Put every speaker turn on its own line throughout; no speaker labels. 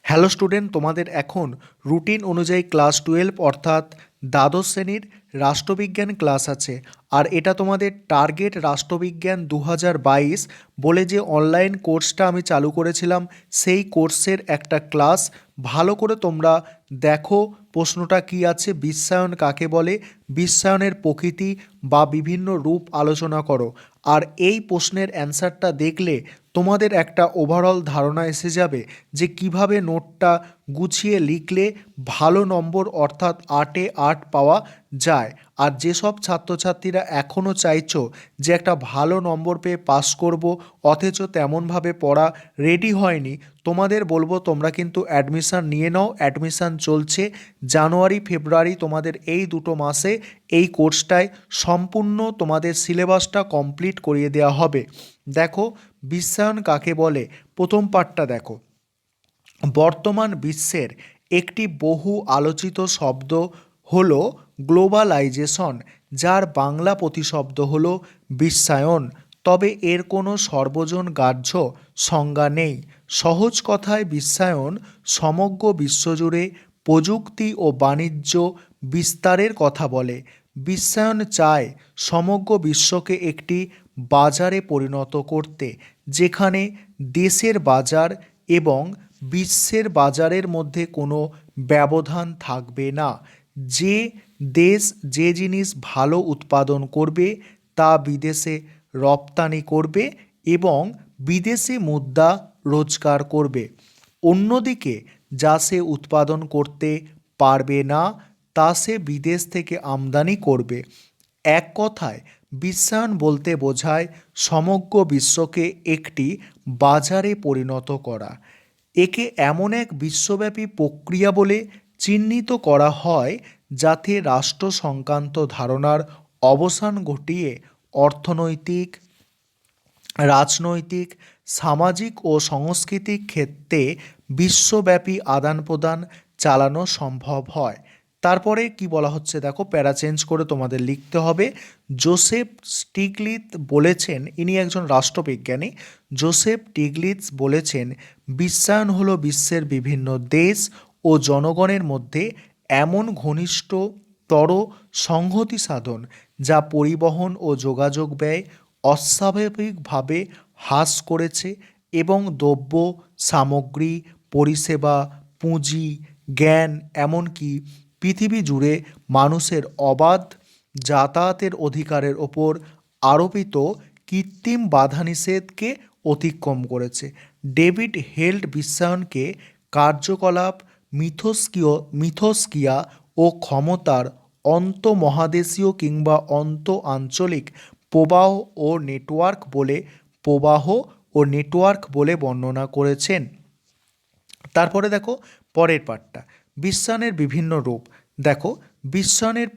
Hello student, তোমাদের এখন routine অনুযায়ী ক্লাস 12 অর্থাৎ দ্বাদশ শ্রেণীর রাষ্ট্রবিজ্ঞান ক্লাস আছে। আর এটা তোমাদের টার্গেট রাষ্ট্রবিজ্ঞান 2022 বলে যে অনলাইন কোর্সটা আমি চালু করেছিলাম, সেই কোর্সের একটা ক্লাস। ভালো করে তোমরা দেখো প্রশ্নটা কি আছে, বিশ্বায়ন কাকে বলে, বিশ্বায়নের প্রকৃতি বা বিভিন্ন রূপ আলোচনা করো। আর এই প্রশ্নের অ্যান্সারটা দেখলে তোমাদের একটা ওভারঅল ধারণা এসে যাবে যে কিভাবে নোটটা গুছিয়ে লিখলে ভালো নম্বর অর্থাৎ 8-এ 8 পাওয়া যায়। আর যেসব ছাত্রছাত্রীরা এখনও চাইছো যে একটা ভালো নম্বর পেয়ে পাস করব অথচ তেমনভাবে পড়া রেডি হয়নি, তোমাদের বলবো তোমরা কিন্তু অ্যাডমিশান নিয়ে নাও। অ্যাডমিশান চলছে জানুয়ারি ফেব্রুয়ারি, তোমাদের এই দুটো মাসে এই কোর্সটায় সম্পূর্ণ তোমাদের সিলেবাসটা কমপ্লিট করিয়ে দেওয়া হবে। দেখো বিশ্বায়ন কাকে বলে, প্রথম পার্টটা দেখো। বর্তমান বিশ্বের একটি বহু আলোচিত শব্দ হলো গ্লোবালাইজেশন, যার বাংলা প্রতিশব্দ হলো বিশ্বায়ন। তবে এর কোনো সর্বজন গ্রাহ্য সংজ্ঞা নেই। সহজ কথায় বিশ্বায়ন সমগ্র বিশ্বজুড়ে প্রযুক্তি ও বাণিজ্য বিস্তারের কথা বলে। বিশ্বায়ন চায় সমগ্র বিশ্বকে একটি বাজারে পরিণত করতে, যেখানে দেশের বাজার এবং বিশ্বের বাজারের মধ্যে কোনো ব্যবধান থাকবে না। যে দেশ যে জিনিস ভালো উৎপাদন করবে তা বিদেশে রপ্তানি করবে এবং বিদেশি মুদ্রা রোজগার করবে। অন্যদিকে যা সে উৎপাদন করতে পারবে না তা সে বিদেশ থেকে আমদানি করবে। এক কথায় বিশ্বায়ন বলতে বোঝায় সমগ্র বিশ্বকে একটি বাজারে পরিণত করা। একে এমন এক বিশ্বব্যাপী প্রক্রিয়া বলে চিহ্নিত করা হয় যাতে রাষ্ট্র সংক্রান্ত ধারণার অবসান ঘটিয়ে অর্থনৈতিক, রাজনৈতিক, সামাজিক ও সাংস্কৃতিক ক্ষেত্রে বিশ্বব্যাপী আদান প্রদান চালানো সম্ভব হয়। তারপরে কি বলা হচ্ছে দেখো, প্যারা চেঞ্জ করে তোমাদের লিখতে হবে। জোসেফ স্টিগলিৎজ বলেছেন, ইনি একজন রাষ্ট্রবিজ্ঞানী। জোসেফ স্টিগলিৎজ বলেছেন, বিশ্বায়ন হলো বিশ্বের বিভিন্ন দেশ ও জনগণের মধ্যে এমন ঘনিষ্ঠতর সংহতি সাধন যা পরিবহন ও যোগাযোগ ব্যয় অস্বাভাবিকভাবে হ্রাস করেছে এবং দ্রব্য, সামগ্রী, পরিষেবা, পুঁজি, জ্ঞান, এমনকি পৃথিবী জুড়ে মানুষের অবাধ যাতায়াতের অধিকারের ওপর আরোপিত কৃত্রিম বাধানিষেধকে অতিক্রম করেছে। ডেভিড হেল্ড বিশ্বায়নকে কার্যকলাপ, মিথস্ক্রিয়া ও ক্ষমতার অন্তঃমহাদেশীয় কিংবা আঞ্চলিক প্রবাহ ও নেটওয়ার্ক বলে বর্ণনা করেছেন। তারপরে দেখো পরের পার্টটা, বিশ্বায়নের বিভিন্ন রূপ। দেখো বিশ্বায়নের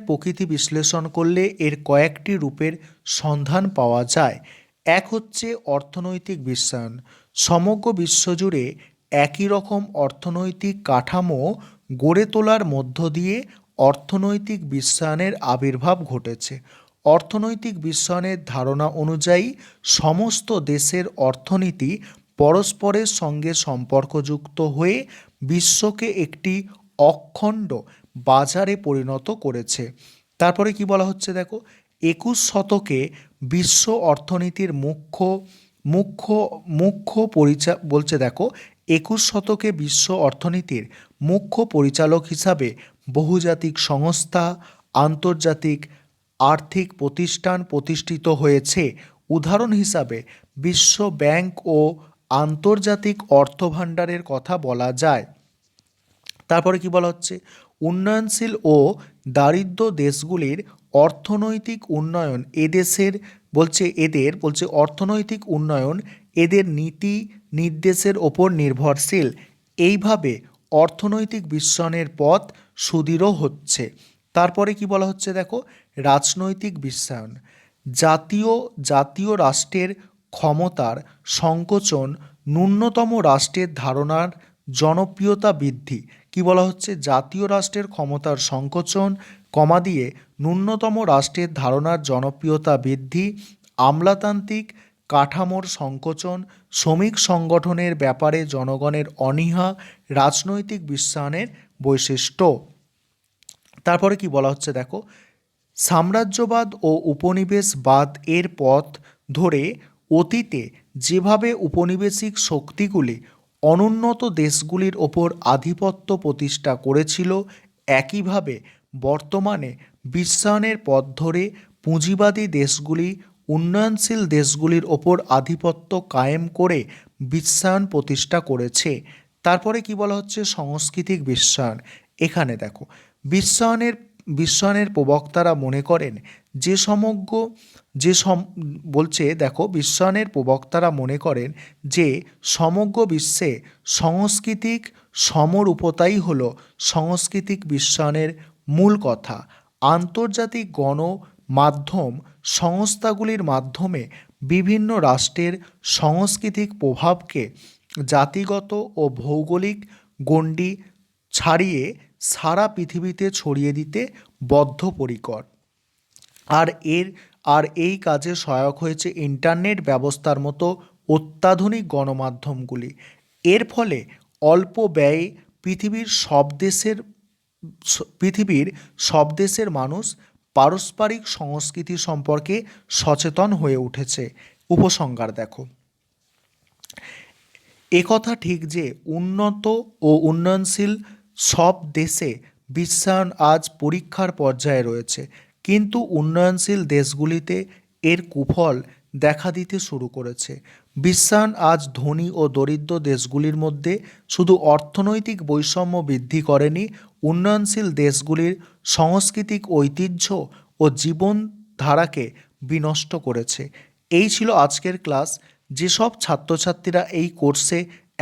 প্রকৃতি বিশ্লেষণ করলে এর কয়েকটি রূপের সন্ধান পাওয়া যায়। এক হচ্ছে অর্থনৈতিক বিশ্বায়ন। সমগ্র বিশ্বজুড়ে একই রকম অর্থনৈতিক কাঠামো গড়ে তোলার মধ্য দিয়ে অর্থনৈতিক বিশ্বায়নের আবির্ভাব ঘটেছে। অর্থনৈতিক বিশ্বায়নের ধারণা অনুযায়ী সমস্ত দেশের অর্থনীতি পরস্পরের সঙ্গে সম্পর্কযুক্ত হয়ে বিশ্বকে একটি অখণ্ড বাজারে পরিণত করেছে। তারপরে কি বলা হচ্ছে দেখো, 21 শতকে বিশ্ব অর্থনীতির বলছে দেখো, 21 শতকে বিশ্ব অর্থনীতির মুখ্য পরিচালক হিসাবে বহুজাতিক সংস্থা, আন্তর্জাতিক আর্থিক প্রতিষ্ঠান প্রতিষ্ঠিত হয়েছে। উদাহরণ হিসাবে বিশ্ব ব্যাংক ও আন্তর্জাতিক অর্থভাণ্ডারের কথা বলা যায়। তারপরে কি বলা হচ্ছে, উন্নয়নশীল ও দারিদ্র দেশগুলির অর্থনৈতিক উন্নয়ন অর্থনৈতিক উন্নয়ন এদের নীতি নির্দেশের ওপর নির্ভরশীল। এইভাবে অর্থনৈতিক বিশ্বায়নের পথ সুদৃঢ় হচ্ছে। তারপরে কি বলা হচ্ছে দেখো, রাজনৈতিক বিশ্বায়ন। জাতীয় রাষ্ট্রের ক্ষমতার সংকোচন, ন্যূনতম রাষ্ট্রের ধারণার জনপ্রিয়তা বৃদ্ধি। কি বলা হচ্ছে, জাতীয় রাষ্ট্রের ক্ষমতার সংকোচন কমা দিয়ে ন্যূনতম রাষ্ট্রের ধারণার জনপ্রিয়তা বৃদ্ধি, আমলাতান্ত্রিক কাঠামোর সংকোচন, শ্রমিক সংগঠনের ব্যাপারে জনগণের অনীহা, রাজনৈতিক বিশ্বায়নের বৈশিষ্ট্য। তারপরে কি বলা হচ্ছে দেখো, সাম্রাজ্যবাদ ও উপনিবেশবাদ এর পথ ধরে অতীতে যেভাবে উপনিবেশিক শক্তিগুলি অনুন্নত দেশগুলির ওপর আধিপত্য প্রতিষ্ঠা করেছিল, একইভাবে বর্তমানে বিশ্বায়নের পথ ধরে পুঁজিবাদী দেশগুলি উন্নয়নশীল দেশগুলির ওপর আধিপত্য কায়েম করে বিশ্বায়ন প্রতিষ্ঠা করেছে। তারপরে কি বলা হচ্ছে, সাংস্কৃতিক বিশ্বায়ন। এখানে দেখো, বিশ্বায়নের প্রবক্তারা মনে করেন যে সমগ্র যে সম বলছে দেখো, বিশ্বায়নের প্রবক্তারা মনে করেন যে সমগ্র বিশ্বে সাংস্কৃতিক সমরূপতাই হল সাংস্কৃতিক বিশ্বায়নের মূল কথা। আন্তর্জাতিক গণমাধ্যম সংস্থাগুলির মাধ্যমে বিভিন্ন রাষ্ট্রের সাংস্কৃতিক প্রভাবকে জাতিগত ও ভৌগোলিক গণ্ডি ছাড়িয়ে সারা পৃথিবীতে ছড়িয়ে দিতে বদ্ধপরিকর। আর এই কাজে সহায়ক হয়েছে ইন্টারনেট ব্যবস্থার মতো অত্যাধুনিক গণমাধ্যমগুলি। এর ফলে অল্প ব্যয়ে পৃথিবীর সব দেশের মানুষ পারস্পরিক সংস্কৃতি সম্পর্কে সচেতন হয়ে উঠেছে। উপসংহার দেখো, একথা ঠিক যে উন্নত ও উন্নয়নশীল সব দেশে বিশ্বায়ন আজ পরীক্ষার পর্যায়ে রয়েছে, কিন্তু উন্নয়নশীল দেশগুলিতে এর কুফল দেখা দিতে শুরু করেছে। বিশ্বায়ন আজ ধনী ও দরিদ্র দেশগুলির মধ্যে শুধু অর্থনৈতিক বৈষম্য বৃদ্ধি করেনি, উন্নয়নশীল দেশগুলির সাংস্কৃতিক ঐতিহ্য ও জীবনধারাকে বিনষ্ট করেছে। এই ছিল আজকের ক্লাস। যেসব ছাত্রছাত্রীরা এই কোর্সে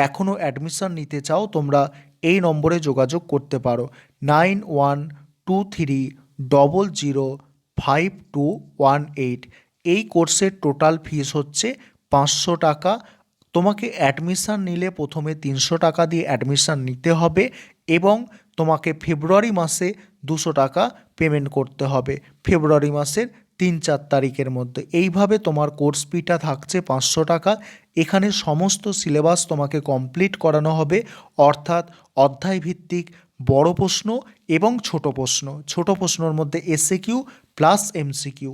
এখনও অ্যাডমিশন নিতে চাও, তোমরা এই নম্বরে যোগাযোগ করতে পারো, 9123005218। এই কোর্সের টোটাল ফিস হচ্ছে 500 টাকা। তোমাকে অ্যাডমিশান নিলে প্রথমে 300 টাকা দিয়ে অ্যাডমিশান নিতে হবে এবং তোমাকে ফেব্রুয়ারি মাসে 200 টাকা পেমেন্ট করতে হবে, ফেব্রুয়ারি মাসের 3-4 তারিখের মধ্যে। এইভাবে তোমার কোর্স ফিটা থাকছে 500 টাকা। এখানে সমস্ত সিলেবাস তোমাকে কমপ্লিট করানো হবে, অর্থাৎ অধ্যায়ভিত্তিক বড় প্রশ্ন এবং ছোট প্রশ্ন। ছোট প্রশ্নর মধ্যে এসএকিউ প্লাস এমসিকিউ।